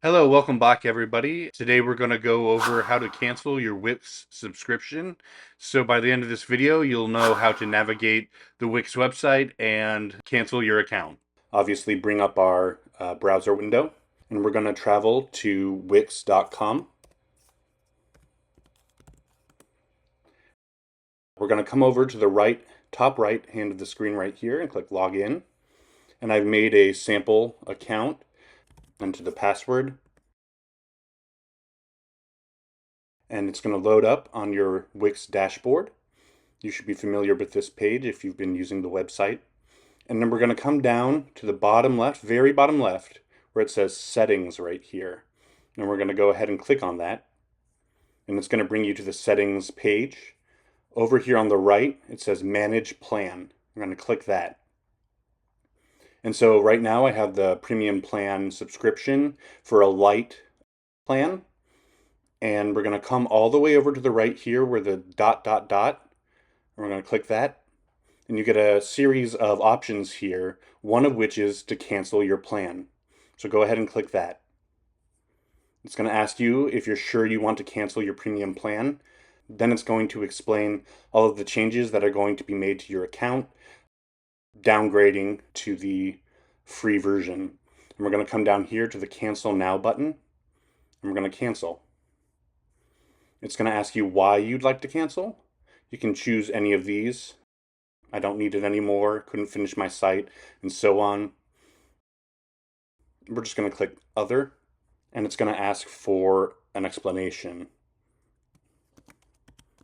Hello, welcome back everybody. Today we're going to go over how to cancel your Wix subscription. So by the end of this video, you'll know how to navigate the Wix website and cancel your account. Obviously bring up our browser window and we're going to travel to wix.com. We're going to come over to the top right hand of the screen right here and click login. And I've made a sample account, enter the password, and it's going to load up on your Wix dashboard. You should be familiar with this page if you've been using the website. And then we're going to come down to the bottom left, very bottom left, where it says settings right here. And we're going to go ahead and click on that. And it's going to bring you to the settings page. Over here on the right, it says manage plan. I'm going to click that. And so right now I have the premium plan subscription for a light plan. And we're going to come all the way over to the right here where the dot. And we're going to click that. And you get a series of options here, one of which is to cancel your plan. So go ahead and click that. It's going to ask you if you're sure you want to cancel your premium plan. Then it's going to explain all of the changes that are going to be made to your account, downgrading to the free version. And we're going to come down here to the cancel now button, and we're going to cancel. It's going to ask you why you'd like to cancel. You can choose any of these. I don't need it anymore, couldn't finish my site, and so on. We're just going to click other, and it's going to ask for an explanation.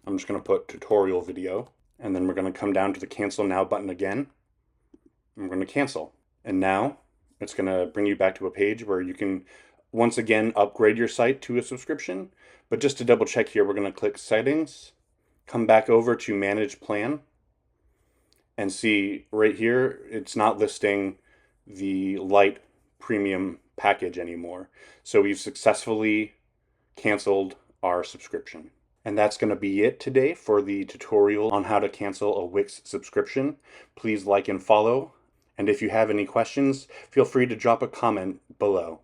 I'm just going to put tutorial video, and then we're going to come down to the cancel now button again, and we're going to cancel. And now it's going to bring you back to a page where you can once again upgrade your site to a subscription. But just to double check here, we're going to click settings, come back over to manage plan, and see right here, it's not listing the light premium package anymore. So we've successfully canceled our subscription. And that's going to be it today for the tutorial on how to cancel a Wix subscription. Please like and follow. And if you have any questions, feel free to drop a comment below.